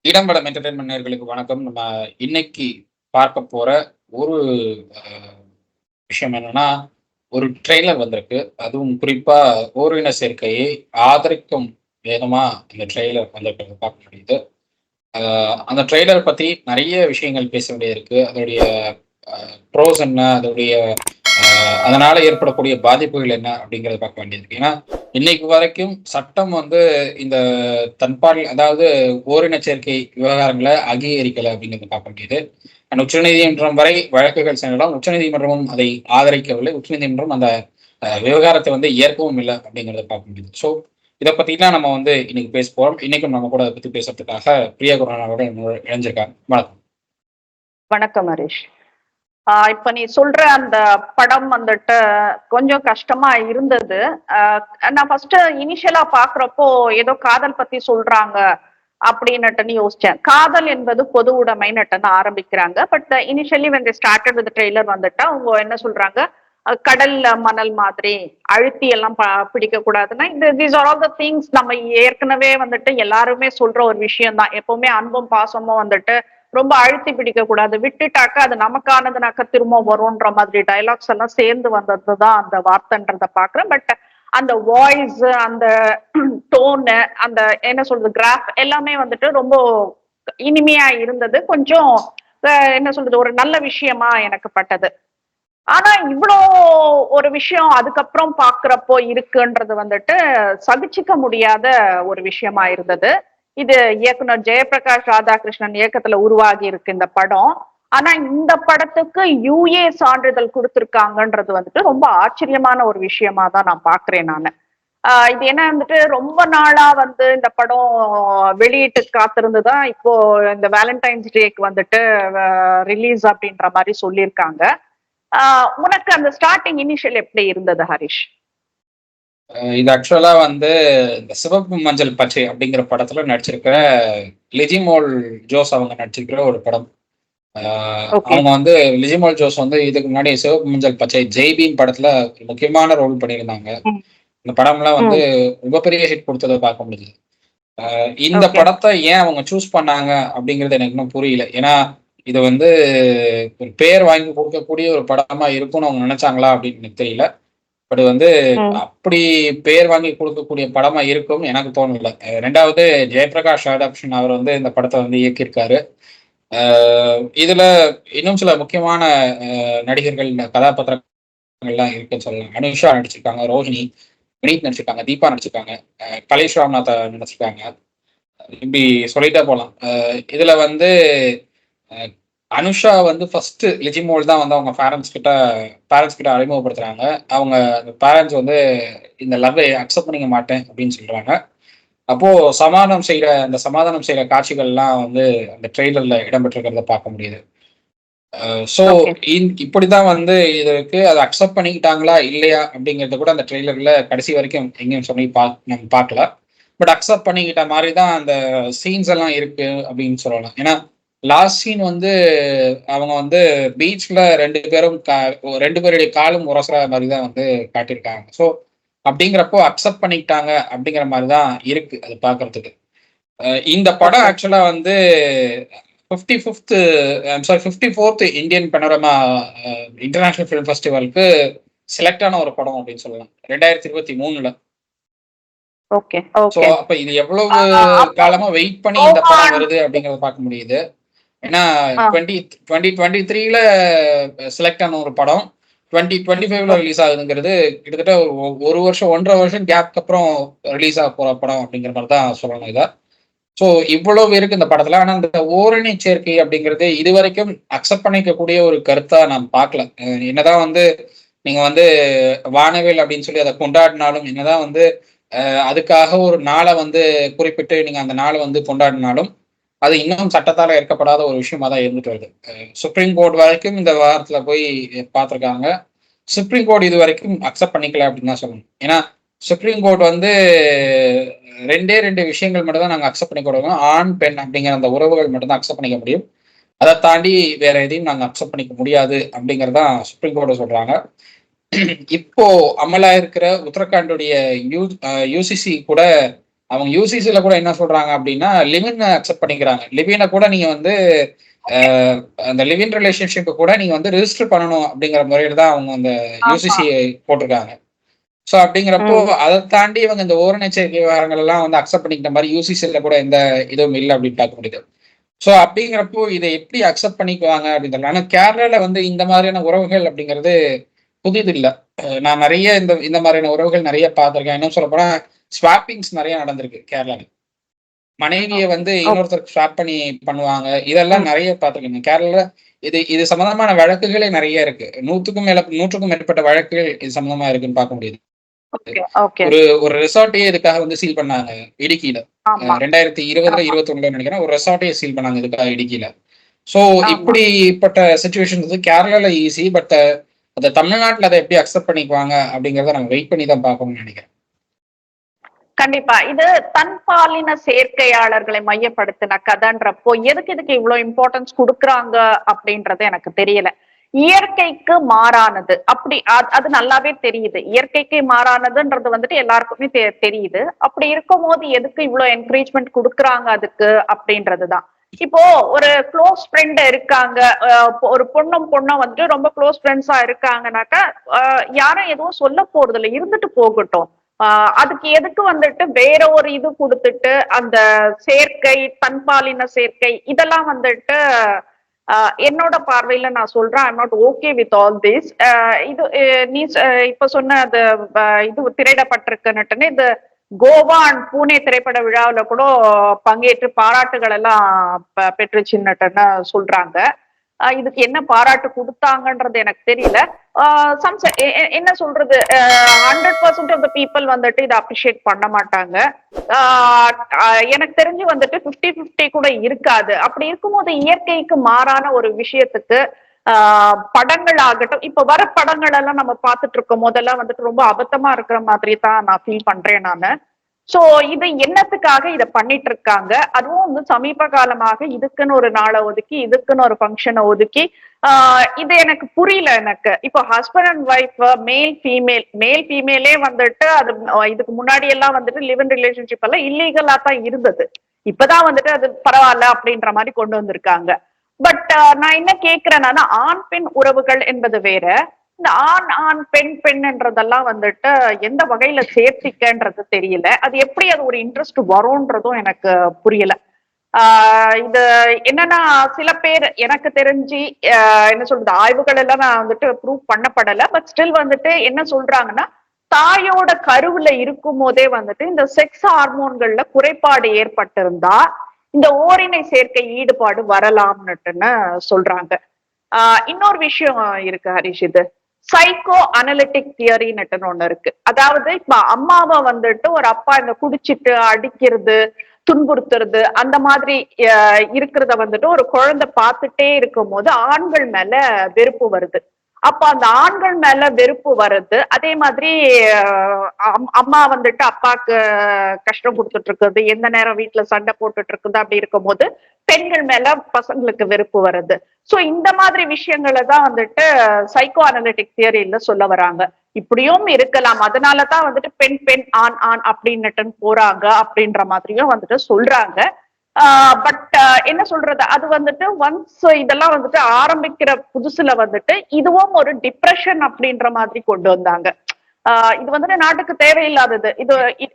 இடம்படம் entertainment நேயர்களுக்கு வணக்கம். நம்ம இன்னைக்கு பார்க்க போற ஒரு விஷயம் என்னன்னா, ஒரு ட்ரெய்லர் வந்திருக்கு. அதுவும் குறிப்பா ஓரின சேர்க்கையை ஆதரிக்கும் விதமா இந்த ட்ரெய்லர் வந்திருக்கிறத பார்க்க முடியுது. அ அந்த ட்ரெய்லர் பத்தி நெறைய விஷயங்கள் பேச வேண்டியது இருக்கு. அதோடைய ப்ரோஸ் என்ன? அதோடைய அதனால ஏற்படக்கூடிய பாதிப்புகள் என்ன? அப்படிங்கிறத பார்க்க வேண்டியது இருக்கு. ஏன்னா, இன்னைக்கு வரைக்கும் சட்டம் வந்து இந்த தன்பால் அதாவது ஓரின சேர்க்கை விவகாரங்கள அங்கீகரிக்கல அப்படிங்கிறத பார்க்க முடியுது. அண்ட் உச்சநீதிமன்றம் வரை வழக்குகள் சென்றதால் உச்சநீதிமன்றமும் அதை ஆதரிக்கவில்லை. உச்சநீதிமன்றம் அந்த விவகாரத்தை வந்து ஏற்கவும் இல்ல அப்படிங்கிறத பார்க்க முடியுது. ஸோ இத பத்தி தான் நம்ம வந்து இன்னைக்கு பேச போறோம். இன்னைக்கும் நம்ம கூட அத பத்தி பேசுறதுக்காக பிரியா குருநானோட இணைஞ்சிருக்காங்க. வணக்கம். வணக்கம் ஹரிஷ். இப்ப நீ சொல்ற அந்த படம் வந்துட்டு கொஞ்சம் கஷ்டமா இருந்தது. நான் ஃபர்ஸ்ட் இனிஷியலா பாக்குறப்போ ஏதோ காதல் பத்தி சொல்றாங்க அப்படின்னுட்டு யோசிச்சேன். காதல் என்பது பொது உடைமைன்னு ஆரம்பிக்கிறாங்க. But initially when they started with the trailer வந்துட்டு அவங்க என்ன சொல்றாங்க, கடல்ல மணல் மாதிரி அழுத்தி எல்லாம் பிடிக்க கூடாதுன்னா these are all the things நம்ம ஏற்கனவே வந்துட்டு எல்லாருமே சொல்ற ஒரு விஷயம் தான். எப்பவுமே அன்பும் பாசமும் வந்துட்டு ரொம்ப அழுத்தி பிடிக்க கூடாது, விட்டுட்டாக்கா அது நமக்கானதுனாக்க திரும்ப வரும்ன்ற மாதிரி டைலாக்ஸ் எல்லாம் சேர்ந்து வந்ததுதான் அந்த வார்த்தைன்றத பாக்குறேன். பட் அந்த வாய்ஸ், அந்த டோனு, அந்த என்ன சொல்றது கிராஃப் எல்லாமே வந்துட்டு ரொம்ப இனிமையா இருந்தது. கொஞ்சம் என்ன சொல்றது ஒரு நல்ல விஷயமா எனக்கு பட்டது. ஆனா இவ்வளோ ஒரு விஷயம் அதுக்கப்புறம் பாக்குறப்போ இருக்குன்றது வந்துட்டு சகிச்சுக்க முடியாத ஒரு விஷயமா இருந்தது. இது இயக்குனர் ஜெயபிரகாஷ் ராதாகிருஷ்ணன் இயக்கத்துல உருவாகி இருக்கு இந்த படம். ஆனா இந்த படத்துக்கு யுஏ சான்றிதழ் கொடுத்திருக்காங்கன்றது வந்துட்டு ரொம்ப ஆச்சரியமான ஒரு விஷயமா தான் நான் பாக்குறேன் நானு. இது என்ன வந்துட்டு ரொம்ப நாளா வந்து இந்த படம் வெளியீட்டு காத்திருந்துதான் இப்போ இந்த வேலண்டைன்ஸ் டேக்கு வந்துட்டு ரிலீஸ் அப்படின்ற மாதிரி சொல்லியிருக்காங்க. உனக்கு அந்த ஸ்டார்டிங் இனிஷியல் எப்படி இருந்தது ஹரிஷ்? இது ஆக்சுவலா வந்து இந்த சிவப்பு மஞ்சள் பச்சை அப்படிங்கிற படத்துல நடிச்சிருக்கிற லிஜிமோல் ஜோஸ் அவங்க நடிச்சிருக்கிற ஒரு படம். ஓகே. அவங்க வந்து லிஜிமோல் ஜோஸ் வந்து இதுக்கு முன்னாடி சிவப்பு மஞ்சள் பச்சை ஜெய்பீம் படத்துல ஒரு முக்கியமான ரோல் பண்ணியிருந்தாங்க. ம். இந்த படம்லாம் வந்து ம். ரொம்ப பெரிய ஹிட் கொடுத்ததை பார்க்க முடியுது. இந்த ஓகே. படத்தை ஏன் அவங்க சூஸ் பண்ணாங்க அப்படிங்கிறது எனக்கு இன்னும் புரியல. ஏன்னா இது வந்து ஒரு பேர் வாங்கி கொடுக்கக்கூடிய ஒரு படமா இருக்கும்னு அவங்க நினைச்சாங்களா அப்படின்னு எனக்கு தெரியல. பட் வந்து ம். அப்படி பேர் வாங்கி கொடுக்கக்கூடிய படமா இருக்கும்னு எனக்கு தோணல. 2வது ஜெயபிரகாஷ் ராதாகிருஷ்ணன் அவர் வந்து இந்த படத்தை வந்து இயக்கியிருக்காரு. இதுல இன்னும் சில முக்கியமான நடிகர்கள் கதாபாத்திரங்கள்லாம் இருக்குன்னு சொல்லலாம். அனுஷா நடிச்சிருக்காங்க, ரோஹிணி, வினீத் நடிச்சிருக்காங்க, தீபா நடிச்சிருக்காங்க, கலேஷ் ராம்நாத் நடிச்சிருக்காங்க. இப்படி சொல்லிட்டே போலாம். இதுல வந்து அ அனுஷா வந்து ஃபர்ஸ்ட் லிஜிமோல் தான் வந்து அவங்க பேரண்ட்ஸ் கிட்ட அறிமுகப்படுத்துறாங்க. அவங்க பேரண்ட்ஸ் வந்து இந்த லவ்வை அக்செப்ட் பண்ணிக்க மாட்டேன் அப்படின்னு சொல்றாங்க. அப்போ சமாதானம் செய்ற காட்சிகள்லாம் வந்து அந்த ட்ரெய்லர்ல இடம்பெற்றிருக்கிறத பார்க்க முடியுது. So okay. இப்படிதான் வந்து இது இருக்கு. அத அக்செப்ட் பண்ணிக்கிட்டாங்களா? இல்லையா? அப்படிங்கிறத கூட அந்த ட்ரெய்லர்ல கடைசி வரைக்கும் எங்கேயும் சொல்லி நம்ம பார்க்கல. பட் அக்செப்ட் பண்ணிக்கிட்ட மாரி தான் அந்த சீன்ஸ் எல்லாம் இருக்கு அப்படின்னு சொல்லலாம். ஏன்னா, லாஸ்ட் சீன் வந்து அவங்க வந்து பீச்ல 2 பேருடைய காலும் உரசுற மாரி தான் வந்து காட்டியிருக்காங்க. ஸோ அப்படிங்கிறப்போ அக்செப்ட் பண்ணிக்கிட்டாங்க அப்படிங்கிற மாரி தான் இருக்கு அது பார்க்கறதுக்கு. இந்த படம் ஓகே. ஆக்சுவலா வந்து 55த் 54த் இந்தியன் பனோரமா இன்டர்நேஷனல் ஃபிலிம் ஃபெஸ்டிவலுக்கு செலக்ட் ஆன ஒரு படம் அப்படின்னு சொல்லலாம். 2023ல. ஓகே. So okay. அப்ப இது எவ்வளவு அப்போ காலமா வெயிட் பண்ணி இந்த படம் வருது அப்படிங்கிறத பார்க்க முடியுது. ஏன்னா 2023ல செலக்ட் ஆன ஒரு படம் 2025ல ரிலீஸ் ஆகுதுங்கிறது கிட்டத்தட்ட ஒரு வருஷம் 1.5 வருஷம் கேப்க்கு அப்புறம் ரிலீஸ் ஆக போற படம் அப்படிங்கிற மாதிரி தான் சொல்லணும் இதை. ஸோ இவ்வளவு இருக்கு இந்த படத்துல. ஆனா இந்த ஓரணி சேர்க்கை அப்படிங்கிறது இதுவரைக்கும் அக்செப்ட் பண்ணிக்கக்கூடிய ஒரு கருத்தா நான் பார்க்கல. என்னதான் வந்து நீங்க வந்து வானவில் அப்படின்னு சொல்லி அதை கொண்டாடினாலும், என்னதான் வந்து அதுக்காக ஒரு நாளை வந்து குறிப்பிட்டு நீங்க அந்த நாளை வந்து கொண்டாடினாலும் அது இன்னும் சட்டத்தால ஏற்கப்படாத ஒரு விஷயமா தான் இருந்துட்டு வருது. சுப்ரீம் கோர்ட் வரைக்கும் இந்த வாரத்துல போய் பார்த்திருக்காங்க. சுப்ரீம் கோர்ட் இது வரைக்கும் அக்செப்ட் பண்ணிக்கல அப்படின்னு தான் சொல்லணும். ஏன்னா சுப்ரீம் கோர்ட் வந்து 2 விஷயங்கள் மட்டும் தான் நாங்க அக்செப்ட் பண்ணி கொடுக்கணும். ஆண் பெண் அப்படிங்கிற அந்த உறவுகள் மட்டும் தான் அக்செப்ட் பண்ணிக்க முடியும். அதை தாண்டி வேற எதையும் நாங்க அக்செப்ட் பண்ணிக்க முடியாது அப்படிங்கறதான் சுப்ரீம் கோர்ட் சொல்றாங்க. இப்போ அமலா இருக்கிற உத்தரகாண்டுடைய யூசிசி கூட அவங்க யூசிசில கூட என்ன சொல்றாங்க அப்படின்னா லிவின் அக்செப்ட் பண்ணிக்கிறாங்க. லிவினை கூட நீங்க வந்து அந்த லிவின் ரிலேஷன்ஷிப்பை கூட நீங்க வந்து ரெஜிஸ்டர் பண்ணணும் அப்படிங்கிற முறையில தான் அவங்க அந்த யூசிசி போட்டிருக்காங்க. ஸோ அப்படிங்கிறப்போ அதை தாண்டி இவங்க இந்த ஓரண எச்சரிக்கை விவகாரங்கள் எல்லாம் வந்து அக்செப்ட் பண்ணிக்கிட்ட மாதிரி யூசிசில கூட எந்த இதுவும் இல்லை அப்படின்னு பார்க்க முடியுது. ஸோ அப்படிங்கிறப்போ இதை எப்படி அக்செப்ட் பண்ணிக்குவாங்க அப்படின்னு. ஆனால் கேரளால வந்து இந்த மாதிரியான உறவுகள் அப்படிங்கிறது புதிது இல்லை. நான் நிறைய இந்த மாதிரியான உறவுகள் நிறைய பார்த்துருக்கேன். இன்னும் சொல்ல போனா ஸ்வாப்பிங்ஸ் நிறைய நடந்திருக்கு கேரளால. மனைவியை வந்து இன்னொருத்தருக்கு ஸ்வாப் பண்ணி பண்ணுவாங்க. இதெல்லாம் நிறைய பார்த்துருக்கேன் கேரளால. இது சம்பந்தமான வழக்குகளே நிறைய இருக்கு. நூற்றுக்கும் மேற்பட்ட வழக்குகள் இது சம்பந்தமா இருக்குன்னு பார்க்க முடியுது. ஒரு ரிசார்ட்டையே இதுக்காக வந்து சீல் பண்ணாங்க இடுக்கியில. 2020-21 நினைக்கிறேன் ஒரு ரிசார்ட்டையே சீல் பண்ணாங்க இதுக்காக இடுக்கியில. சோ இப்படிப்பட்ட சிச்சுவேஷன் வந்து கேரளால ஈஸி. பட் அந்த தமிழ்நாட்டுல அதை எப்படி அக்செப்ட் பண்ணிக்குவாங்க அப்படிங்கறத நம்ம வெயிட் பண்ணி தான் பார்க்கணும்னு நினைக்கிறேன். கண்டிப்பா இது தன்பாலின சேர்க்கையாளர்களை மையப்படுத்தின கதைன்றப்போ எதுக்கு இதுக்கு இவ்வளவு இம்பார்ட்டன்ஸ் கொடுக்குறாங்க அப்படின்றது எனக்கு தெரியல. இயற்கைக்கு மாறானது அப்படி அது நல்லாவே தெரியுது. இயற்கைக்கு மாறானதுன்றது வந்துட்டு எல்லாருக்குமே தெரியுது. அப்படி இருக்கும் போது எதுக்கு இவ்வளவு என்கரேஜ்மெண்ட் கொடுக்குறாங்க அதுக்கு அப்படின்றதுதான். இப்போ ஒரு க்ளோஸ் ஃப்ரெண்ட் இருக்காங்க, ஒரு பொண்ணும் வந்துட்டு ரொம்ப க்ளோஸ் ஃப்ரெண்ட்ஸா இருக்காங்கனாக்கா யாரும் எதுவும் சொல்ல போறது இல்லை, இருந்துட்டு போகட்டும். அதுக்கு எதுக்கு வந்துட்டு வேற ஒரு இது கொடுத்துட்டு அந்த சேர்க்கை தன்பாலின சேர்க்கை இதெல்லாம் வந்துட்டு என்னோட பார்வையில நான் சொல்றேன் I'm not okay with all this. இது நீ இப்ப சொன்ன அது இது திரையிடப்பட்டிருக்குன்னுட்டுன்னு இந்த கோவா அண்ட் பூனே திரைப்பட விழாவில கூட பங்கேற்று பாராட்டுகள் எல்லாம் பெற்றுச்சுன்னுட்டுன்னு சொல்றாங்க. இதுக்கு என்ன பாராட்டு கொடுத்தாங்கன்றது எனக்கு தெரியல. என்ன சொல்றது 100% ஆஃப் த பீப்புள் வந்துட்டு இதை அப்ரிஷியேட் பண்ண மாட்டாங்க. எனக்கு தெரிஞ்சு வந்துட்டு 50-50 கூட இருக்காது. அப்படி இருக்கும்போது இயற்கைக்கு மாறான ஒரு விஷயத்துக்கு படங்கள் ஆகட்டும், இப்ப வர படங்கள் எல்லாம் நம்ம பார்த்துட்டு இருக்கும் போதெல்லாம் வந்துட்டு ரொம்ப அபத்தமா இருக்கிற மாதிரி தான் நான் ஃபீல் பண்றேன் நானு. சோ இது என்னத்துக்காக இதை பண்ணிட்டு இருக்காங்க? அதுவும் வந்து சமீப காலமாக இதுக்குன்னு ஒரு நாளை ஒதுக்கி இதுக்குன்னு ஒரு ஃபங்க்ஷனை ஒதுக்கி இது எனக்கு புரியல. எனக்கு இப்போ ஹஸ்பண்ட் அண்ட் ஒய்ஃப் மேல் ஃபீமேலே வந்துட்டு அது இதுக்கு முன்னாடி எல்லாம் வந்துட்டு லிவ் இன் ரிலேஷன்ஷிப் எல்லாம் இல்லீகலா தான் இருந்தது. இப்பதான் வந்துட்டு அது பரவாயில்ல அப்படின்ற மாதிரி கொண்டு வந்திருக்காங்க. பட் நான் என்ன கேட்கிறேன்னா ஆண் பெண் உறவுகள் என்பது வேற, இந்த ஆண் பெண்ன்றதெல்லாம் வந்துட்டு எந்த வகையில சேர்த்திக்கன்றது தெரியல. அது எப்படி அது ஒரு இன்ட்ரெஸ்ட் வரும்ன்றதும் எனக்கு புரியல. இது என்னன்னா சில பேர் எனக்கு தெரிஞ்சு என்ன சொல்றது ஆய்வுகள் எல்லாம் நான் வந்துட்டு ப்ரூவ் பண்ணப்படல. பட் ஸ்டில் வந்துட்டு என்ன சொல்றாங்கன்னா தாயோட கருவுல இருக்கும் போதே வந்துட்டு இந்த செக்ஸ் ஹார்மோன்கள்ல குறைபாடு ஏற்பட்டிருந்தா இந்த ஓரினை சேர்க்கை ஈடுபாடு வரலாம்னுட்டுன்னு சொல்றாங்க. இன்னொரு விஷயம் இருக்கு ஹரிஷ், இது சைக்கோ அனலிட்டிக் தியரின்னு ஒண்ணு இருக்கு. அதாவது இப்ப அம்மாவை வந்துட்டு ஒரு அப்பா இந்த குடிச்சிட்டு அடிக்கிறது துன்புறுத்துறது அந்த மாதிரி இருக்கிறத வந்துட்டு ஒரு குழந்தை பார்த்துட்டே இருக்கும் போது ஆண்கள் மேல வெறுப்பு வருது. அப்ப அந்த ஆண்கள் மேல வெறுப்பு வருது. அதே மாதிரி அம்மா வந்துட்டு அப்பாக்கு கஷ்டம் கொடுத்துட்டு இருக்குது, எந்த நேரம் வீட்டுல சண்டை போட்டுட்டு இருக்குது. அப்படி இருக்கும் போது பெண்கள் மேல பசங்களுக்கு வெறுப்பு வருது. சோ இந்த மாதிரி விஷயங்களை தான் வந்துட்டு சைக்கோ அனலிட்டிக் தியரியில சொல்ல வராங்க. இப்படியும் இருக்கலாம், அதனாலதான் வந்துட்டு பெண் ஆண் அப்படின்னுட்டு போறாங்க அப்படின்ற மாதிரியும் வந்துட்டு சொல்றாங்க. பட் என்ன சொல்றது அது வந்துட்டு ஒன்ஸ் இதெல்லாம் வந்துட்டு ஆரம்பிக்கிற புதுசுல வந்துட்டு இதுவும் ஒரு டிப்ரெஷன் அப்படின்ற மாதிரி கொண்டு வந்தாங்க. இது வந்துட்டு நாட்டுக்கு தேவையில்லாதது.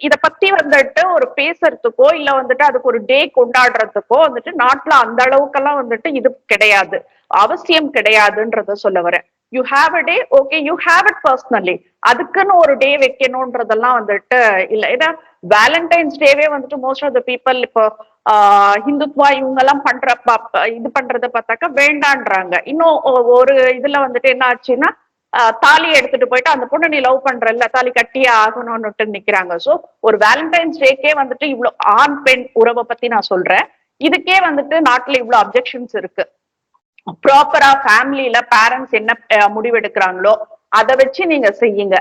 இத பத்தி வந்துட்டு ஒரு பேசுறதுக்கோ இல்ல வந்துட்டு அதுக்கு ஒரு டே கொண்டாடுறதுக்கோ வந்துட்டு நாட்டுல அந்த அளவுக்கெல்லாம் வந்துட்டு இது கிடையாது, அவசியம் கிடையாதுன்றத சொல்ல வரேன். You have a day, okay, you have it personally. அதுக்குன்னு ஒரு டே வைக்கணும்ன்றதெல்லாம் வந்துட்டு இல்ல. ஏன்னா வேலண்டைன்ஸ் டேவே வந்துட்டு மோஸ்ட் ஆஃப் த பீப்புள் இப்போ ஹிந்துத்வா இவங்க எல்லாம் இது பண்றத பார்த்தாக்கா வேண்டான்றாங்க. இன்னும் ஒரு இதுல வந்துட்டு என்ன ஆச்சுன்னா தாலி எடுத்துட்டு போயிட்டு அந்த பொண்ணு நீ லவ் பண்றல்ல தாலி கட்டியே ஆகணும்னுட்டு நிக்கிறாங்க. சோ ஒரு வேலண்டைன்ஸ் டேக்கே வந்துட்டு இவ்வளவு ஆண் பெண் உறவை பத்தி நான் சொல்றேன். இதுக்கே வந்துட்டு நாட்டுல இவ்வளவு அப்ஜெக்ஷன்ஸ் இருக்கு. ப்ராப்பரா ஃபேமிலியில பேரண்ட்ஸ் என்ன முடிவெடுக்கிறாங்களோ அதை வச்சு நீங்க செய்யுங்க.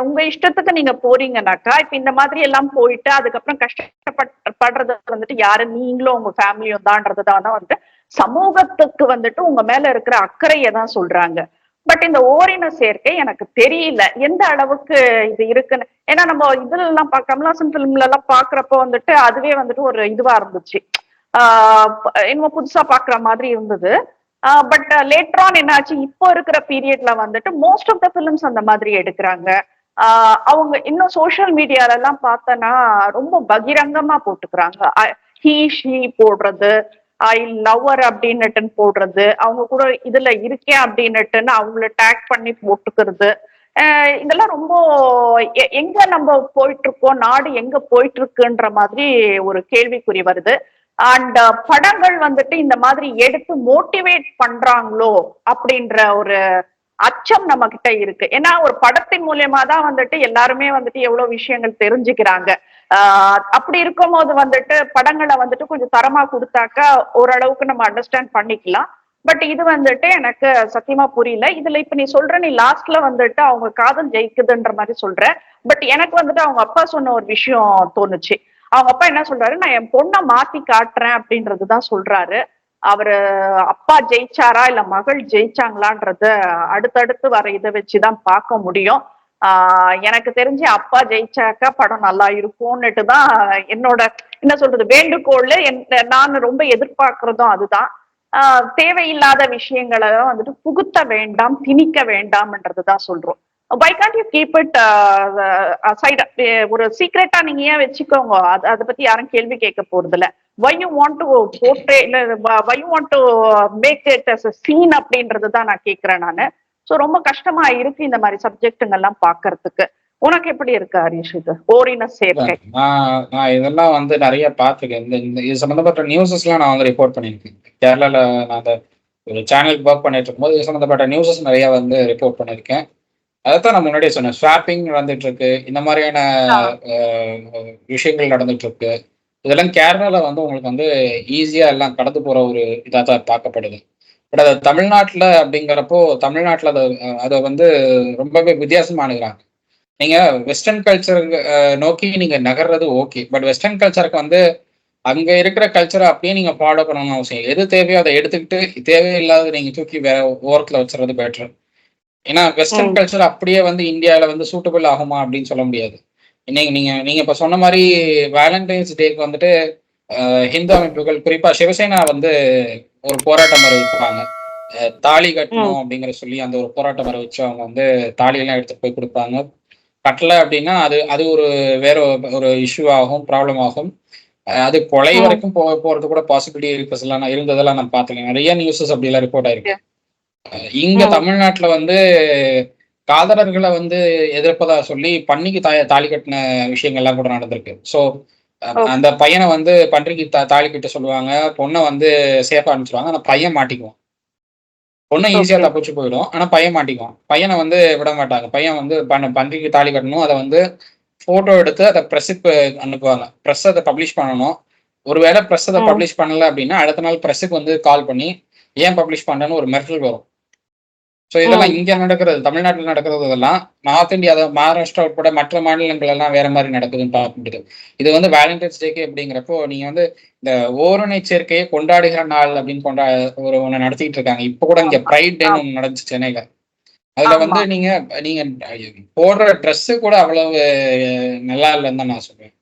உங்க இஷ்டத்துக்கு நீங்க போறீங்கன்னாக்கா இப்ப இந்த மாதிரி எல்லாம் போயிட்டு அதுக்கப்புறம் கஷ்டப்படுறது வந்துட்டு யாரு நீங்களும் உங்க ஃபேமிலியும் தான்றதுதான் வந்துட்டு சமூகத்துக்கு வந்துட்டு உங்க மேல இருக்கிற அக்கறையை தான் சொல்றாங்க. பட் இந்த ஓரின சேர்க்கை எனக்கு தெரியல எந்த அளவுக்கு இது இருக்குன்னு. ஏன்னா நம்ம இதுல எல்லாம் கமல்ஹாசன் பிலிம்ல எல்லாம் பாக்குறப்போ வந்துட்டு அதுவே வந்துட்டு ஒரு இதுவா இருந்துச்சு. இன்னும் புதுசா பாக்குற மாதிரி இருந்தது. பட் லேட்டர் ஆன் என்னாச்சு, இப்போ இருக்கிற பீரியட்ல வந்துட்டு மோஸ்ட் ஆஃப் த பிலிம்ஸ் அந்த மாதிரி எடுக்கிறாங்க. அவங்க இன்னும் சோசியல் மீடியால எல்லாம் பார்த்தனா ரொம்ப பகிரங்கமா போட்டுக்கிறாங்க. ஹீ ஷீ போடுறது, ஐ லவ்வர் அப்படின்னுட்டு போடுறது, அவங்க கூட இதுல இருக்கேன் அப்படின்னுட்டுன்னு அவங்கள டேக் பண்ணி போட்டுக்கிறது. இதெல்லாம் ரொம்ப எங்க நம்ம போயிட்டு இருக்கோம், நாடு எங்க போயிட்டு இருக்குன்ற மாதிரி ஒரு கேள்விக்குறி வருது. அண்ட் படங்கள் வந்துட்டு இந்த மாதிரி எடுத்து மோட்டிவேட் பண்றாங்களோ அப்படின்ற ஒரு அச்சம் நம்ம கிட்ட இருக்கு. ஏன்னா ஒரு படத்தின் மூலியமா தான் வந்துட்டு எல்லாருமே வந்துட்டு எவ்வளவு விஷயங்கள் தெரிஞ்சுக்கிறாங்க. அப்படி இருக்கும் போது வந்துட்டு படங்களை வந்துட்டு கொஞ்சம் தரமா கொடுத்தாக்கா ஓரளவுக்கு நம்ம அண்டர்ஸ்டாண்ட் பண்ணிக்கலாம். பட் இது வந்துட்டு எனக்கு சத்தியமா புரியல. இதுல இப்ப நீ சொல்ற, நீ லாஸ்ட்ல வந்துட்டு அவங்க காதல் ஜெயிக்குதுன்ற மாதிரி சொல்ற. பட் எனக்கு வந்துட்டு அவங்க அப்பா சொன்ன ஒரு விஷயம் தோணுச்சு. அவங்க அப்பா என்ன சொல்றாரு, நான் என் பொண்ணை மாத்தி காட்டுறேன் அப்படின்றதுதான் சொல்றாரு. அவரு அப்பா ஜெயிச்சாரா இல்ல மகள் ஜெயிச்சாங்களான்றத அடுத்தடுத்து வர இதை வச்சுதான் பார்க்க முடியும். எனக்கு தெரிஞ்சு அப்பா ஜெயிச்சாக்கா படம் நல்லா இருக்கும்னுட்டு தான் என்னோட என்ன சொல்றது வேண்டுகோள். நான் ரொம்ப எதிர்பார்க்கறதும் அதுதான். தேவையில்லாத விஷயங்களை வந்துட்டு புகுத்த வேண்டாம், திணிக்க வேண்டாம்ன்றதுதான் சொல்றோம். Why can't you keep it side, ஒரு சீக்ரெட்டா நீங்க ஏன் வச்சுக்கோங்க, அதை பத்தி யாரும் கேள்வி கேட்க போறது இல்ல. Why you want to portray, இல்ல why you want to make it as a scene அப்படின்றது தான் நான் கேட்கிறேன் நானு. சோ ரொம்ப கஷ்டமா இருக்கு இந்த மாதிரி சப்ஜெக்டுங்க எல்லாம் பாக்குறதுக்கு. உனக்கு எப்படி இருக்கு ஹரிஷ் இது ஓரின சேர்க்கை? நான் இதெல்லாம் வந்து நிறைய பார்த்துருக்கேன். இந்த இது சம்மந்தப்பட்ட நியூஸஸ் எல்லாம் நான் வந்து ரிப்போர்ட் பண்ணியிருக்கேன். கேரளால நான் அந்த ஒரு சேனலுக்கு ஒர்க் பண்ணிட்டு இருக்கும்போது இது சம்மந்தப்பட்ட நியூஸஸ் நிறைய வந்து ரிப்போர்ட் பண்ணியிருக்கேன். அதைத்தான் நான் முன்னாடியே சொன்னேன். ஸ்வாப்பிங் நடந்துட்டு இருக்கு, இந்த மாதிரியான விஷயங்கள் நடந்துட்டு இருக்கு. இதெல்லாம் கேரளால வந்து உங்களுக்கு வந்து ஈஸியா எல்லாம் கடந்து போற ஒரு இதாக தான் பார்க்கப்படுது. பட் அது தமிழ்நாட்டில் அப்படிங்கிறப்போ தமிழ்நாட்டில் அதை வந்து ரொம்பவே வித்தியாசமா அணுகுறாங்க. நீங்க வெஸ்டர்ன் கல்ச்சர் நோக்கி நீங்க நகர்றது ஓகே. பட் வெஸ்டர்ன் கல்ச்சருக்கு வந்து அங்க இருக்கிற கல்ச்சரை அப்படியே நீங்க ஃபாலோ பண்ணணும்னு அவசியம். எது தேவையோ அதை எடுத்துக்கிட்டு தேவையில்லாத நீங்க தூக்கி வேற ஓரத்துல வச்சுறது பெட்டர். ஏன்னா வெஸ்டர்ன் கல்ச்சர் அப்படியே வந்து இந்தியாவில வந்து சூட்டபிள் ஆகுமா அப்படின்னு சொல்ல முடியாது. இன்னைக்கு நீங்க நீங்க இப்ப சொன்ன மாதிரி வேலண்டைன்ஸ் டேக்கு வந்துட்டு ஹிந்து அமைப்புகள் குறிப்பா சிவசேனா வந்து ஒரு போராட்டம் அறிவிப்பாங்க. தாலி கட்டணும் அப்படிங்கிற சொல்லி அந்த ஒரு போராட்டம் அறிவிச்சு அவங்க வந்து தாலியெல்லாம் எடுத்துட்டு போய் கொடுப்பாங்க. கட்டலை அப்படின்னா அது அது ஒரு வேற ஒரு இஷ்யூ ஆகும், ப்ராப்ளம் ஆகும். அது கொலை வரைக்கும் போறது கூட பாசிபிலிட்டி இருக்கு. இருந்ததெல்லாம் நான் பார்த்துக்கேன். நிறைய நியூஸஸ் அப்படி எல்லாம் ரிப்போர்ட் ஆயிருக்கு. இங்க தமிழ்நாட்டுல வந்து காதலர்களை வந்து எதிர்ப்பதா சொல்லி பன்னிக்கு தாலி கட்டின விஷயங்கள்லாம் கூட நடந்திருக்கு. ஸோ அந்த பையனை வந்து பன்றிக்கு தாலி கட்ட சொல்லுவாங்க, பொண்ணை வந்து சேஃபா அனுப்பிச்சிருவாங்க. அந்த பையன் மாட்டிக்குவான். பொண்ணு ஈஸியா தப்பிச்சு போயிடும், ஆனா பையன் மாட்டிக்குவான். பையனை வந்து விட மாட்டாங்க. பையன் வந்து பன்றிக்கு தாலி கட்டணும், அதை வந்து போட்டோ எடுத்து அதை ப்ரெஸ்ஸுக்கு அனுப்புவாங்க. ப்ரெஸ் அதை பப்ளிஷ் பண்ணணும். ஒருவேளை ப்ரெஸ் அதை பப்ளிஷ் பண்ணல அப்படின்னா அடுத்த நாள் ப்ரெஸ்ஸுக்கு வந்து கால் பண்ணி ஏன் பப்ளிஷ் பண்ணன்னு ஒரு மெர்டல் வரும். ஸோ இதெல்லாம் இங்க நடக்கிறது, தமிழ்நாட்டில் நடக்கிறது. இதெல்லாம் நார்த் இந்தியா, மகாராஷ்டிரா உட்பட மற்ற மாநிலங்கள் எல்லாம் வேற மாதிரி நடக்குதுன்னு பார்க்க முடியுது. இது வந்து வேலண்டைன்ஸ் டேக்கு அப்படிங்கிறப்போ நீங்க வந்து இந்த ஓரணை சேர்க்கையை கொண்டாடுகிற நாள் அப்படின்னு ஒன்று நடத்திட்டு இருக்காங்க. இப்போ கூட இங்க ப்ரைட் டேன்னு ஒன்று நடந்துச்சு சென்னையில. அதுல வந்து நீங்க நீங்க போடுற ட்ரெஸ்ஸு கூட அவ்வளவு நல்லா இல்லைன்னு தான் நான் சொல்றேன்.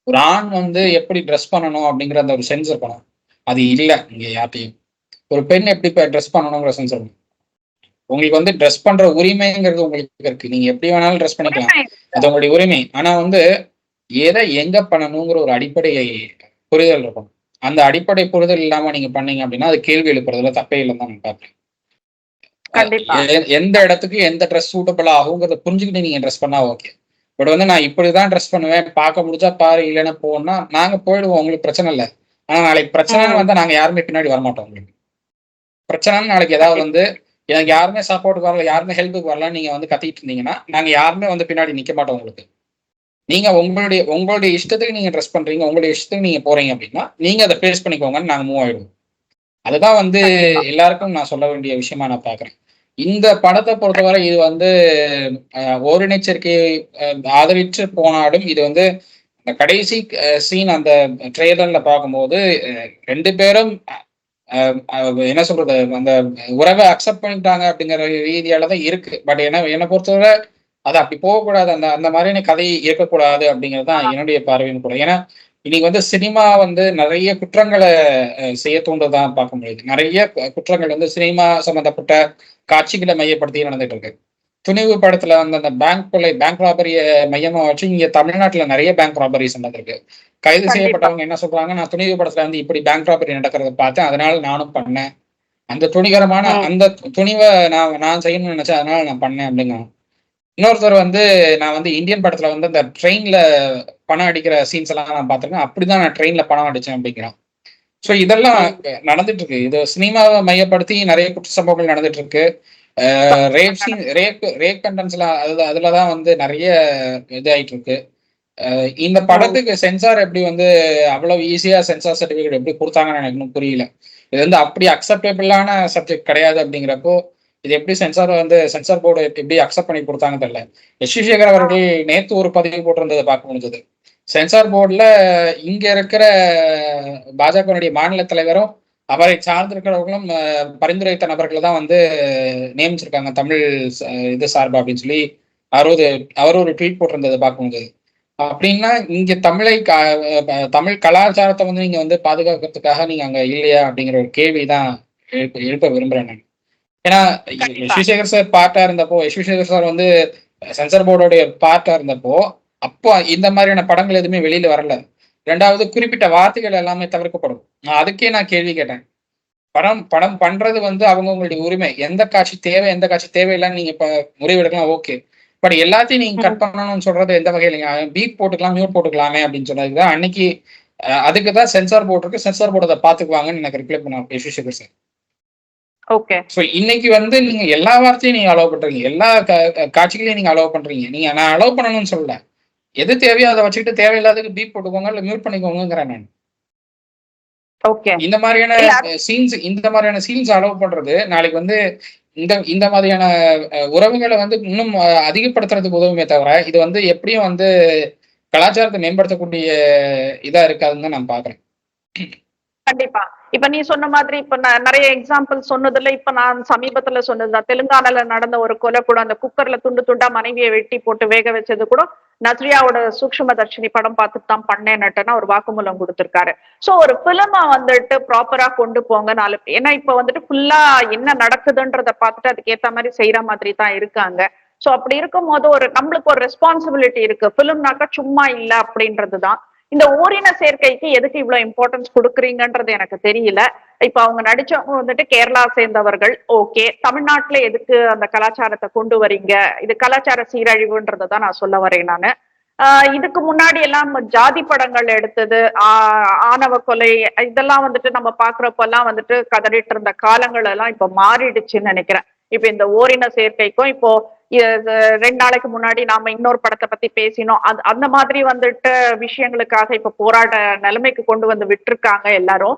ஒரு ஆண் வந்து எப்படி ட்ரெஸ் பண்ணணும் அப்படிங்கிற அந்த ஒரு சென்ஸ் இருக்கணும். அது இல்லை இங்க யார்ட்டையும். ஒரு பெண் எப்படி ட்ரெஸ் பண்ணணுங்கிற சென்ஸ் இருக்கணும். உங்களுக்கு வந்து ட்ரெஸ் பண்ற உரிமைங்கிறது உங்களுக்கு இருக்கு. நீங்க எப்படி வேணாலும் ட்ரெஸ் பண்ணிக்கலாம், அது உங்களுடைய உரிமை. ஆனா வந்து எதை எங்க பண்ணணுங்கிற ஒரு அடிப்படை புரிதல் இருக்கணும். அந்த அடிப்படை புரிதல் இல்லாம நீங்க பண்ணீங்க அப்படின்னா அது கேள்வி எழுப்புறதுல தப்பே இல்லைன்னு தான் நான் பார்ப்பேன். எந்த இடத்துக்கு எந்த ட்ரெஸ் சூட்டபிள் ஆகுங்கிறத புரிஞ்சுக்கிட்டு நீங்க ட்ரெஸ் பண்ணா ஓகே. பட் வந்து நான் இப்படிதான் ட்ரெஸ் பண்ணுவேன், பார்க்க முடிஞ்சா பாரு, இல்லைன்னா போனா நாங்க போயிடுவோம், உங்களுக்கு பிரச்சனை இல்லை. ஆனா நாளைக்கு பிரச்சனைன்னு வந்தா நாங்க யாருமே பின்னாடி வரமாட்டோம். உங்களுக்கு பிரச்சனைன்னு நாளைக்கு ஏதாவது வந்து எனக்கு யாருமே சப்போர்ட்டுக்கு வரல, யாருமே ஹெல்ப்புக்கு வரல, நீங்க வந்து கத்திட்டு இருந்தீங்கன்னா நாங்க யாருமே வந்து பின்னாடி நிக்க மாட்டோம் உங்களுக்கு. நீங்க உங்களுடைய இஷ்டத்துக்கு நீங்க ட்ரெஸ் பண்றீங்க, உங்களுடைய இஷ்டத்துக்கு நீங்க போறீங்க அப்படின்னா நீங்க அதை ஃபேஸ் பண்ணிக்கோங்கன்னு நாங்க மூவ் ஆயிடுவோம். அதுதான் வந்து எல்லாருக்கும் நான் சொல்ல வேண்டிய விஷயமா நான் பாக்குறேன். இந்த படத்தை பொறுத்தவரை இது வந்து ஓரினச்சேர்க்கையை ஆதரிச்சு போனாலும் இது வந்து அந்த கடைசி சீன் அந்த ட்ரெய்லர்ல பார்க்கும்போது 2 பேரும் என்ன சொல்றது, அந்த உறவை அக்செப்ட் பண்ணிட்டாங்க அப்படிங்கிற ரீதியால தான் இருக்கு. பட் என்னை பொறுத்தவரை அது அப்படி போகக்கூடாது, அந்த அந்த மாதிரியான கதை இருக்கக்கூடாது அப்படிங்கிறது தான் என்னுடைய பார்வையும் கூட. ஏன்னா இன்னைக்கு வந்து சினிமா வந்து நிறைய குற்றங்களை செய்ய தூண்டதான் பார்க்க முடியுது. நிறைய குற்றங்கள் வந்து சினிமா சம்பந்தப்பட்ட காட்சிகளை மையப்படுத்தி நடந்துட்டு இருக்கு. துணிவு படத்துல வந்து அந்த பேங்க் ராபரிய மையமா வச்சு இங்க தமிழ்நாட்டுல நிறைய பேங்க் ராபரிஸ் நடந்திருக்கு. கைது செய்யப்பட்டவங்க என்ன சொல்றாங்க, நான் துணிவு படத்துல வந்து இப்படி பேங்க் ராபரி நடக்கிறத பார்த்தேன், அதனால நானும் பண்ணேன். அந்த துணிகரமான அந்த துணிவை நான் செய்யணும்னு நினைச்சேன், அதனால நான் பண்ணேன் அப்படிங்க. இன்னொருத்தர் வந்து நான் வந்து இந்தியன் படத்துல வந்து அந்த ட்ரெயின்ல பணம் அடிக்கிற சீன்ஸ் எல்லாம் நான் பார்த்திருக்கேன், அப்படிதான் நான் ட்ரெயின்ல பணம் அடிச்சேன் அப்படிங்கிறான். ஸோ இதெல்லாம் நடந்துட்டு இருக்கு. இது சினிமாவை மையப்படுத்தி நிறைய குற்ற சம்பவங்கள் நடந்துட்டு இருக்கு. ரேப் கண்டென்ட்ஸ்லாம் அதுலதான் வந்து நிறைய இதாயிட்டு இருக்கு. இந்த படத்துக்கு சென்சார் எப்படி வந்து அவ்வளவு ஈஸியா சென்சார் சர்டிபிகேட் எப்படி கொடுத்தாங்கன்னு எனக்கு இன்னும் புரியல. இது வந்து அப்படி அக்செப்டபிளான சப்ஜெக்ட் கிடையாது அப்படிங்கிறப்போ இது எப்படி சென்சார் போர்டு எப்படி அக்செப்ட் பண்ணி கொடுத்தாங்கன்னு தெரியல. வி சேகர் அவர்கள் நேற்று ஒரு பதிவு போட்டிருந்ததை பார்க்க முடிஞ்சது. சென்சார் போர்டுல இங்க இருக்கிற பாஜகனுடைய மாநில தலைவரும் அவரை சார்ந்திருக்கிறவர்களும் பரிந்துரைத்த நபர்களை தான் வந்து நியமிச்சிருக்காங்க தமிழ் இது சார்பா அப்படின்னு சொல்லி அவர் ஒரு ட்வீட் போட்டிருந்ததை பார்க்க முடிஞ்சது. அப்படின்னா இங்க தமிழ் கலாச்சாரத்தை வந்து நீங்க வந்து பாதுகாக்கிறதுக்காக நீங்க அங்க இல்லையா அப்படிங்கிற ஒரு கேள்விதான் எழுப்ப விரும்புறேன் நான். ஏன்னா வி சேகர் சார் பார்ட்டா இருந்தப்போ, வி சேகர் சார் வந்து சென்சார் போர்டோடைய பார்ட்டா இருந்தப்போ அப்போ இந்த மாதிரியான படங்கள் எதுவுமே வெளியில வரல. ரெண்டாவது குறிப்பிட்ட வார்த்தைகள் எல்லாமே தவிர்க்கப்படும். அதுக்கே நான் கேள்வி கேட்டேன். படம் பண்றது வந்து அவங்களுடைய உரிமை. எந்த காட்சி தேவை எந்த காட்சி தேவையில்லைன்னு நீங்க இப்ப முடிவெடுக்கலாம், ஓகே. பட் எல்லாத்தையும் நீங்க கட் பண்ணணும்னு சொல்றது எந்த வகையில பீட் போட்டுக்கலாம், மியூட் போட்டுக்கலாமே அப்படின்னு சொன்னதுதான் அன்னைக்கு அதுக்குதான் சென்சார் போர்டு இருக்கு, சென்சார் போர்டு அதை பாத்துக்குவாங்கன்னு எனக்கு ரிப்ளை பண்ண V Sekar sir. Okay. So இன்னைக்கு வந்து நீங்க எல்லா வார்த்தையும் நீங்க அலோவ் பண்றீங்க, எல்லா காட்சிகளையும் நீங்க அலோவ் பண்றீங்க. நீங்க நான் அலோவ் பண்ணணும்னு சொல்லல, எது தேவையோ அதை வச்சுக்கிட்டு தேவையில்லாததுக்கு பீப் போட்டுக்கோங்க இல்ல மியூட் பண்ணிக்கோங்கிறேன் நான். இந்த மாதிரியான சீன்ஸ் அலோவ் பண்றது நாளைக்கு வந்து இந்த மாதிரியான உறவுகளை வந்து இன்னும் அதிகப்படுத்துறதுக்கு உதவுமே தவிர இது வந்து எப்படியும் வந்து கலாச்சாரத்தை மேம்படுத்தக்கூடிய இதா இருக்காதுன்னு தான் நான் பாக்குறேன். கண்டிப்பா. இப்ப நீ சொன்ன மாதிரி இப்ப நிறைய எக்ஸாம்பிள் சொன்னதுல இப்ப நான் சமீபத்துல சொன்னதுதான் தெலுங்கானால நடந்த ஒரு கொலை கூட, அந்த குக்கர்ல துண்டு துண்டா மனைவியை வெட்டி போட்டு வேக வச்சது கூட நஸ்ரியாவோட சூக்ஷ்ம தர்ஷினி படம் பார்த்துட்டு தான் பண்ணேன்னுட்டுன்னா ஒரு வாக்குமூலம் கொடுத்திருக்காரு. சோ ஒரு பிலிமா வந்துட்டு ப்ராப்பரா கொண்டு போங்க ஏன்னா இப்ப வந்துட்டு ஃபுல்லா என்ன நடக்குதுன்றத பார்த்துட்டு அதுக்கு ஏத்த மாதிரி செய்யற மாதிரி தான் இருக்காங்க. சோ அப்படி இருக்கும் போது நம்மளுக்கு ஒரு ரெஸ்பான்சிபிலிட்டி இருக்கு. பிலிம்னாக்கா சும்மா இல்ல அப்படின்றதுதான். இந்த ஓரின சேர்க்கைக்கு எதுக்கு இவ்வளவு இம்பார்ட்டன்ஸ் கொடுக்குறீங்கன்றது எனக்கு தெரியல. இப்ப அவங்க நடிச்சவங்க வந்துட்டு கேரளா சேர்ந்தவர்கள், ஓகே. தமிழ்நாட்டுல எதுக்கு அந்த கலாச்சாரத்தை கொண்டு வரீங்க? இது கலாச்சார சீரழிவுன்றதான் நான் சொல்ல வரேன் நானு. இதுக்கு முன்னாடி எல்லாம் ஜாதி படங்கள் எடுத்தது, ஆணவ கொலை இதெல்லாம் வந்துட்டு நம்ம பாக்குறப்பெல்லாம் வந்துட்டு கதறிட்டு இருந்த காலங்கள் எல்லாம் இப்ப மாறிடுச்சுன்னு நினைக்கிறேன். இப்ப இந்த ஓரின சேர்க்கைக்கும் இப்போ 2 நாளைக்கு முன்னாடி நாம இன்னொரு படத்தை பத்தி பேசினோம். அந்த மாதிரி வந்துட்டு விஷயங்களுக்காக இப்ப போராட நிலைமைக்கு கொண்டு வந்து விட்டுருக்காங்க எல்லாரும்.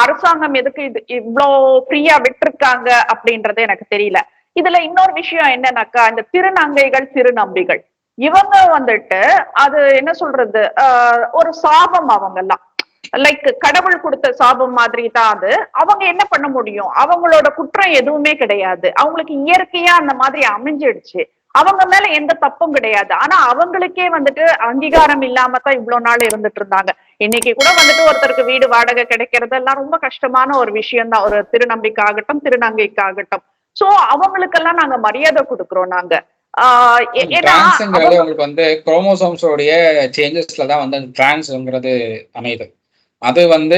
அரசாங்கம் எதுக்கு இவ்வளோ ஃப்ரீயா விட்டுருக்காங்க அப்படின்றது எனக்கு தெரியல. இதுல இன்னொரு விஷயம் என்னன்னாக்கா, இந்த திருநங்கைகள் திருநம்பிகள் இவங்க வந்துட்டு அது என்ன சொல்றது, ஒரு சாபம். அவங்க எல்லாம் லைக் கடவுள் கொடுத்த சாபம் மாதிரி தான் அது. அவங்க என்ன பண்ண முடியும்? அவங்களோட குற்றம் எதுவுமே கிடையாது. அவங்களுக்கு இயற்கையா அந்த மாதிரி அமைஞ்சிடுச்சு. அவங்க மேல எந்த தப்பும் கிடையாது. ஆனா அவங்களுக்கே வந்துட்டு அங்கீகாரம் இல்லாம தான் இவ்வளவு நாள் இருந்துட்டு இருந்தாங்க. இன்னைக்கு கூட வந்துட்டு ஒருத்தருக்கு வீடு வாடகை கிடைக்கிறதெல்லாம் ரொம்ப கஷ்டமான ஒரு விஷயம் தான், ஒரு திருநம்பிக்காகட்டும் திருநங்கைக்காகட்டும். சோ அவங்களுக்கெல்லாம் நாங்க மரியாதை கொடுக்குறோம். நாங்க உங்களுக்கு வந்து குரோமோசோம்ஸோடைய சேஞ்சஸ்ல தான் வந்து டிரான்ஸ்ங்கிறது அமையுது. அது வந்து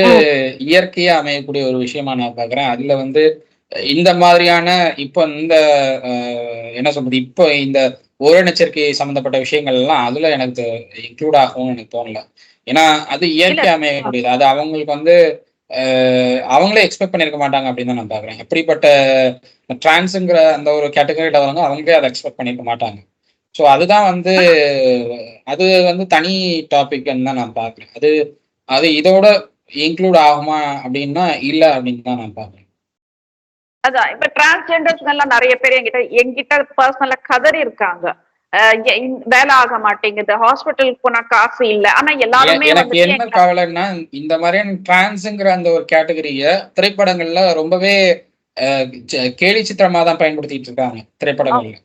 இயற்கையா அமையக்கூடிய ஒரு விஷயமா நான் பாக்குறேன். அதுல வந்து இந்த மாதிரியான இப்போ இந்த என்ன சொல்றது, இப்போ இந்த ஓரினச்சேர்க்கை சம்பந்தப்பட்ட விஷயங்கள் எல்லாம் அதுல எனக்கு இன்க்ளூட் ஆகும்னு எனக்கு தோணல. ஏன்னா அது இயற்கை அமையக்கூடியது. அது அவங்களுக்கு வந்து அவங்களே எக்ஸ்பெக்ட் பண்ணிருக்க மாட்டாங்க அப்படின்னு தான் நான் பாக்குறேன். அப்படிப்பட்ட டிரான்ஸுங்கிற அந்த ஒரு கேட்டகரியில வரவங்க அவங்களே அதை எக்ஸ்பெக்ட் பண்ணிருக்க மாட்டாங்க. ஸோ அதுதான் வந்து அது வந்து தனி டாபிக்னு தான் நான் பாக்குறேன். அது இதோட இன்க்ளூட் ஆகுமா அப்படின்னா இல்ல அப்படின்னு தான் நான் பாக்குறேன். அதான் இப்ப டிரான்ஸ்ஜெண்டர்ஸ் எல்லாம் நிறைய பேர் என்கிட்ட பர்சனலா கதறி இருக்காங்க. வேலை ஆக மாட்டேங்குது, ஹாஸ்பிட்டலுக்கு போனா காசு இல்ல. ஆனா எல்லாருமே எனக்கு என்ன கவலைன்னா, இந்த மாதிரியான டிரான்ஸ்ங்கிற அந்த ஒரு கேட்டகரிய திரைப்படங்கள்ல ரொம்பவே கேலி சித்திரமா தான் பயன்படுத்திட்டு இருக்காங்க திரைப்படங்கள்ல.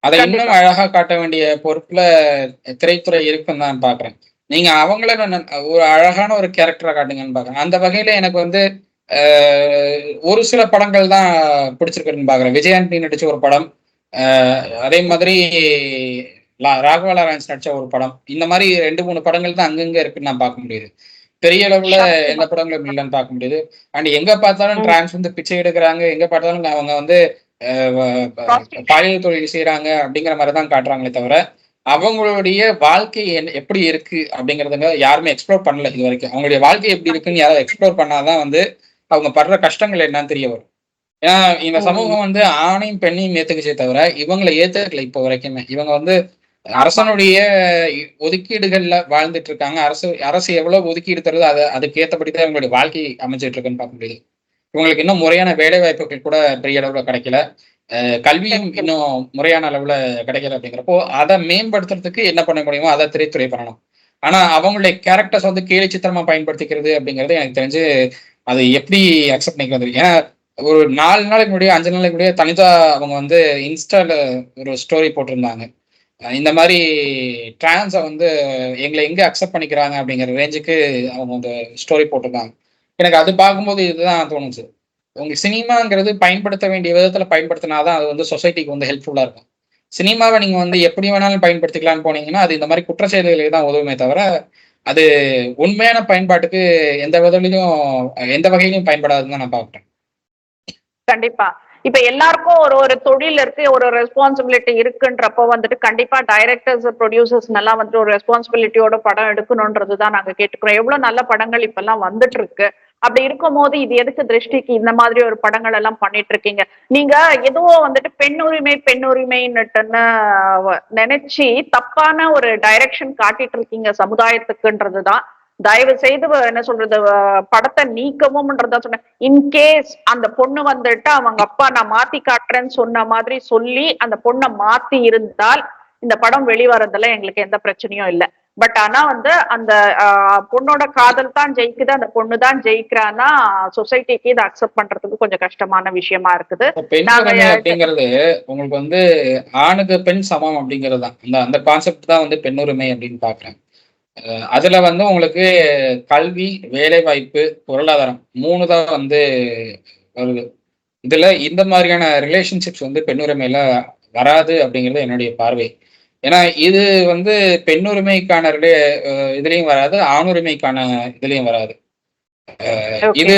அதை இன்னும் அழகா காட்ட வேண்டிய பொறுப்புல திரைத்துறை இருக்குன்னு தான் பாக்குறேன். நீங்க அவங்கள ஒரு அழகான ஒரு கேரக்டரா காட்டுங்கன்னு பாக்குறேன். அந்த வகையில எனக்கு வந்து ஒரு சில படங்கள் தான் பிடிச்சிருக்குன்னு பாக்குறேன். விஜயாண்டி நடிச்ச ஒரு படம், அதே மாதிரி ராகவா லாரன்ஸ் நடிச்ச ஒரு படம், இந்த மாதிரி 2-3 படங்கள் தான் அங்கங்க இருக்குன்னு நான் பார்க்க முடியுது. பெரிய அளவுல எந்த படங்களும் இல்லைன்னு பார்க்க முடியுது. அண்ட் எங்க பார்த்தாலும் டிரான்ஸ் வந்து பிச்சை எடுக்கிறாங்க, எங்க பார்த்தாலும் அவங்க வந்து பாலியல் தொழில் செய்யறாங்க அப்படிங்கிற மாதிரி தான் காட்டுறாங்களே தவிர, அவங்களுடைய வாழ்க்கை எப்படி இருக்கு அப்படிங்கறதுங்க யாருமே எக்ஸ்ப்ளோர் பண்ணல இது வரைக்கும். அவங்களுடைய வாழ்க்கை எப்படி இருக்குன்னு யாராவது எக்ஸ்ப்ளோர் பண்ணாதான் வந்து அவங்க படுற கஷ்டங்கள் என்னன்னு தெரிய வரும். ஏன்னா இந்த சமூகம் வந்து ஆணையும் பெண்ணையும் ஏத்துக்குச்சே தவிர இவங்களை ஏத்துக்கல இப்போ வரைக்குமே. இவங்க வந்து அரசனுடைய ஒதுக்கீடுகள்ல வாழ்ந்துட்டு இருக்காங்க. அரசு எவ்வளவு ஒதுக்கீடு தருது அதுக்கு ஏற்றபடிதான் இவங்களுடைய வாழ்க்கை அமைஞ்சிட்டு இருக்குன்னு பார்க்க முடியுது. இவங்களுக்கு இன்னும் முறையான வேலை வாய்ப்புகள் கூட பெரிய அளவுல கிடைக்கல. கல்வியும் இன்னும் முறையான அளவுல கிடைக்கல. அப்படிங்கிறப்போ அதை மேம்படுத்துறதுக்கு என்ன பண்ண முடியுமோ அதை திரைத்துறை பண்ணணும். ஆனா அவங்களுடைய கேரக்டர்ஸ் வந்து கேலி சித்திரமா பயன்படுத்திக்கிறது அப்படிங்கிறது எனக்கு தெரிஞ்சு அது எப்படி அக்செப்ட் பண்ணிக்க வந்து. ஏன்னா ஒரு 4 நாளைக்கு முன்னாடியே 5 நாளைக்கு முன்னாடியே தனிதா அவங்க வந்து இன்ஸ்டால ஒரு ஸ்டோரி போட்டிருந்தாங்க. இந்த மாதிரி டிரான்ஸை வந்து எங்களை எங்க அக்செப்ட் பண்ணிக்கிறாங்க அப்படிங்கிற ரேஞ்சுக்கு அவங்க அந்த ஸ்டோரி போட்டிருந்தாங்க. எனக்கு அது பார்க்கும்போது இதுதான் தோணுச்சு. உங்க சினிமாங்கிறது பயன்படுத்த வேண்டிய விதத்துல பயன்படுத்தினாதான் அது வந்து சொசைட்டிக்கு வந்து ஹெல்ப்ஃபுல்லா இருக்கும். சினிமாவை நீங்க வந்து எப்படி வேணாலும் பயன்படுத்திக்கலாம்னு போனீங்கன்னா அது இந்த மாதிரி குற்ற செயல்களுக்கு தான் உதவுமே தவிர அது உண்மையான பயன்பாட்டுக்கு எந்த வகையிலும் பயன்படாதுன்னு தான் நான் பார்க்குறேன். கண்டிப்பா. இப்ப எல்லாருக்கும் ஒரு ஒரு தொழில் இருக்கு, ஒரு ரெஸ்பான்சிபிலிட்டி இருக்குன்றப்போ வந்துட்டு கண்டிப்பா டைரக்டர்ஸ், ப்ரொடியூசர்ஸ் எல்லாம் வந்துட்டு ஒரு ரெஸ்பான்சிபிலிட்டியோட படம் எடுக்கணும்ன்றதுதான் நாங்க கேட்டுக்கிறோம். எவ்வளவு நல்ல படங்கள் இப்ப எல்லாம் வந்துட்டு இருக்கு. அப்படி இருக்கும் போது இது எதுக்கு திருஷ்டிக்கு இந்த மாதிரி ஒரு படங்கள் எல்லாம் பண்ணிட்டு இருக்கீங்க? நீங்க எதுவோ வந்துட்டு பெண்ணுரிமைன்னுட்டுன்னு நினைச்சு தப்பான ஒரு டைரக்ஷன் காட்டிட்டு இருக்கீங்க சமுதாயத்துக்குன்றதுதான். தயவு செய்து என்ன சொல்றது, படத்தை நீக்கவும்ன்றதா சொன்னேன். இன்கேஸ் அந்த பொண்ணு வந்துட்டு அவங்க அப்பா நான் மாத்தி காட்டுறேன்னு சொன்ன மாதிரி சொல்லி அந்த பொண்ணை மாத்தி இருந்தால் இந்த படம் வெளிவரதுல எங்களுக்கு எந்த பிரச்சனையும் இல்லை. பட் ஆனா வந்து அந்த பொண்ணோட காதல் தான் ஜெயிக்குது, அந்த பொண்ணு தான் ஜெயிக்கிறான்னா சொசைட்டிக்கு இதை அக்செப்ட் பண்றதுக்கு கொஞ்சம் கஷ்டமான விஷயமா இருக்குது. அப்படிங்கிறது உங்களுக்கு வந்து ஆணுக்கு பெண் சமம் அப்படிங்கிறது தான் அந்த கான்செப்ட் தான் வந்து பெண்ணுரிமை அப்படின்னு பாக்குறேன். அதுல வந்து உங்களுக்கு கல்வி, வேலை வாய்ப்பு, பொருளாதாரம் 3 தான் வந்து வருது. இதுல இந்த மாதிரியான ரிலேஷன்ஷிப்ஸ் வந்து பெண்ணுரிமையில வராது அப்படிங்கிறது என்னுடைய பார்வை. ஏன்னா இது வந்து பெண்ணுரிமைக்கான இதுலயும் வராது, ஆணுரிமைக்கான இதுலயும் வராது. இது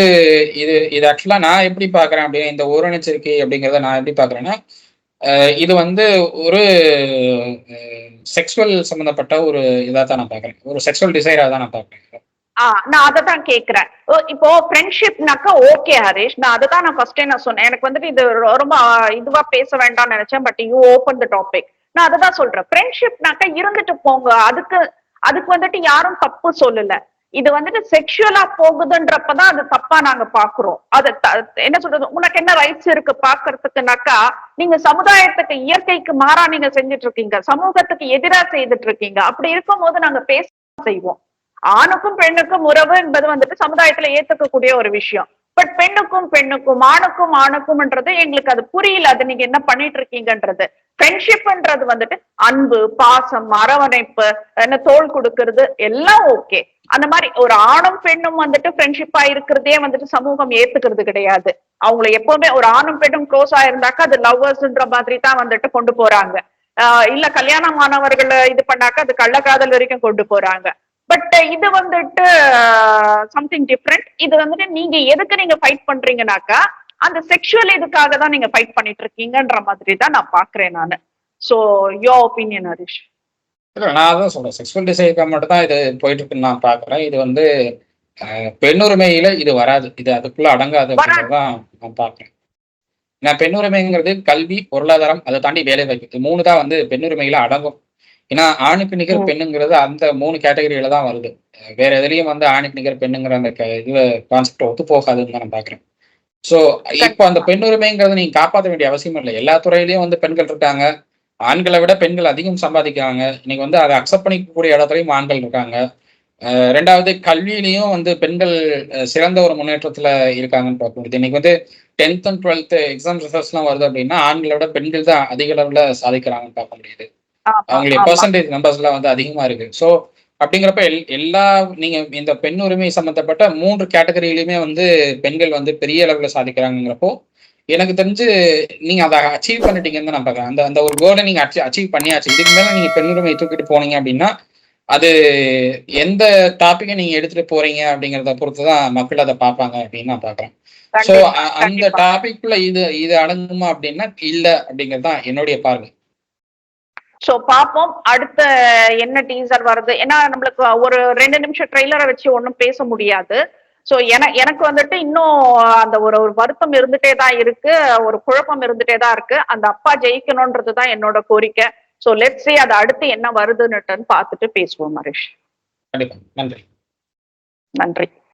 இது இது ஆக்சுவலா நான் எப்படி பாக்குறேன் அப்படின்னா, இந்த ஓரணெச்சரிக்கை அப்படிங்கிறத நான் எப்படி பாக்குறேன்னா, இது வந்து ஒரு செக்ஸுவல் சம்பந்தப்பட்ட ஒரு இதா தான் நான் பாக்குறேன். ஒரு செக்ஸுவல் டிசைரா தான் நான் பாக்குறேன். நான் அதை தான் கேட்கிறேன். இப்போ ஃப்ரெண்ட்ஷிப்னாக்கா ஓகே ஹரிஷ், நான் அதை தான் நான் ஃபர்ஸ்டே நான் சொன்னேன். எனக்கு வந்துட்டு இது ரொம்ப இதுவா பேச வேண்டாம்னு நினைச்சேன். But you open the topic. நான் அதை தான் சொல்றேன். ஃப்ரெண்ட்ஷிப்னாக்கா இருந்துட்டு போங்க, அதுக்கு வந்துட்டு யாரும் தப்பு சொல்லல. இது வந்துட்டு செக்ஷுவலா போகுதுன்றப்பதான் அது தப்பா நாங்க பாக்குறோம். அது என்ன சொல்றது, உனக்கு என்ன ரைட்ஸ் இருக்கு பாக்குறதுக்குனாக்கா நீங்க சமுதாயத்துக்கு இயற்கைக்கு மாறா நீங்க செஞ்சுட்டு இருக்கீங்க, சமூகத்துக்கு எதிரா செய்துட்டு இருக்கீங்க. அப்படி இருக்கும் போது நாங்க பேச செய்வோம். ஆணுக்கும் பெண்ணுக்கும் உறவு என்பது வந்துட்டு சமுதாயத்துல ஏத்துக்கக்கூடிய ஒரு விஷயம். பட் பெண்ணுக்கும் ஆணுக்கும்ன்றது எங்களுக்கு அது புரியல. அது நீங்க என்ன பண்ணிட்டு இருக்கீங்கன்றது. ஃப்ரெண்ட்ஷிப்ன்றது வந்துட்டு அன்பு, பாசம், அரவணைப்பு, என்ன தோள் கொடுக்கறது எல்லாம் ஓகே. அந்த மாதிரி ஒரு ஆணும் பெண்ணும் வந்துட்டு ஃப்ரெண்ட்ஷிப்பா இருக்கிறதே வந்துட்டு சமூகம் ஏத்துக்கிறது கிடையாது. அவங்களை எப்பவுமே ஒரு ஆணும் பெண்ணும் க்ளோஸா இருந்தாக்கா அது லவ்வர்ஸ்ன்ற மாதிரி தான் வந்துட்டு கொண்டு போறாங்க. இல்ல கல்யாணமானவர்கள் இது பண்ணாக்கா அது கள்ளக்காதல் வரைக்கும் கொண்டு போறாங்க. பட் இது வந்துட்டு சம்திங் டிஃப்ரெண்ட். இது வந்துட்டு நீங்க எதுக்கு நீங்க ஃபைட் பண்றீங்கன்னாக்கா அந்த செக்ஷுவல் இதுக்காக தான் நீங்க ஃபைட் பண்ணிட்டு இருக்கீங்கன்ற மாதிரி தான் நான் பாக்குறேன் நானு. So your opinion Harish? நான் அதான் சொல்றேன், செக்ஷுவல் டிசைர்க்காக மட்டும் தான் இது போயிட்டு இருக்குன்னு நான் பாக்குறேன். இது வந்து பெண்ணுரிமையில இது வராது, இது அதுக்குள்ள அடங்காது அப்படின்றதான் நான் பாக்குறேன். நான் பெண்ணுரிமைங்கிறது கல்வி, பொருளாதாரம், அதை தாண்டி வேலை வாய்ப்பு, இது 3 தான் வந்து பெண்ணுரிமையில அடங்கும். ஏன்னா ஆணுக்கு நிகர் பெண்ணுங்கிறது அந்த 3 கேட்டகரியில தான் வருது. வேற எதுலயும் வந்து ஆணுக்கு நிகர் பெண்ணுங்கிற அந்த இதுல கான்செப்ட் ஒத்து போகாதுன்னு தான் நான் பாக்குறேன். சோ இப்போ அந்த பெண்ணுரிமைங்கிறத நீங்க காப்பாற்ற வேண்டிய அவசியம் இல்லை. எல்லா துறையிலயும் வந்து பெண்கள் இருக்காங்க. ஆண்களை விட பெண்கள் அதிகம் சம்பாதிக்கிறாங்க. இன்னைக்கு வந்து அதை அக்செப்ட் பண்ணிக்கக்கூடிய இடத்துலயும் ஆண்கள் இருக்காங்க. ரெண்டாவது கல்வியிலையும் வந்து பெண்கள் சிறந்த ஒரு முன்னேற்றத்துல இருக்காங்கன்னு பார்க்க முடியுது. இன்னைக்கு வந்து 10th and 12th எக்ஸாம் ரிசல்ட்ஸ்லாம் வருது அப்படின்னா ஆண்களை விட பெண்கள் தான் அதிக அளவுல சாதிக்கிறாங்கன்னு பார்க்க முடியுது. ஆமா அவங்களுடைய ஆமா பெர்சன்டேஜ் நம்பர்ஸ்லாம் வந்து அதிகமா இருக்கு. ஸோ அப்படிங்கிறப்ப எல்லா நீங்க இந்த பெண் உரிமை சம்பந்தப்பட்ட 3 கேட்டகரியிலுமே வந்து பெண்கள் வந்து பெரிய அளவுல சாதிக்கிறாங்கிறப்போ எனக்கு தெரிஞ்சு நீங்க அதை அச்சீவ் பண்ணிட்டீங்கன்னு தான் நான் பார்க்குறேன். அந்த அந்த ஒரு கோலை நீங்க அச்சீவ் பண்ணியாச்சு. இதுக்கு மேல நீங்க பெண் உரிமை தூக்கிட்டு போனீங்க அப்படின்னா அது எந்த டாபிக்கை நீங்க எடுத்துட்டு போறீங்க அப்படிங்கிறத பொறுத்து தான் மக்கள் அதை பார்ப்பாங்க அப்படின்னு நான் பார்க்குறேன். ஸோ கண்டிப்பா அந்த கண்டிப்பா. டாபிக்ல இது இது அடங்குமா அப்படின்னா இல்ல அப்படிங்கிறது தான் என்னுடைய பார்வை. சோ பாப்போம் அடுத்த என்ன டீசர் வருது. ஏன்னா நம்மளுக்கு ஒரு 2 நிமிஷம் ட்ரெய்லரை வச்சு ஒண்ணும் பேச முடியாது. சோ எனக்கு வந்துட்டு இன்னும் அந்த ஒரு ஒரு வருத்தம் இருந்துட்டே தான் இருக்கு. ஒரு குழப்பம் இருந்துட்டே தான் இருக்கு. அந்த அப்பா ஜெயிக்கணும்ன்றது தான் என்னோட கோரிக்கை. சோ லெட்ஸ் see அது அடுத்து என்ன வருதுன்னுட்டு பார்த்துட்டு பேசுவோம் ஹரிஷ். கண்டிப்பா. நன்றி. நன்றி.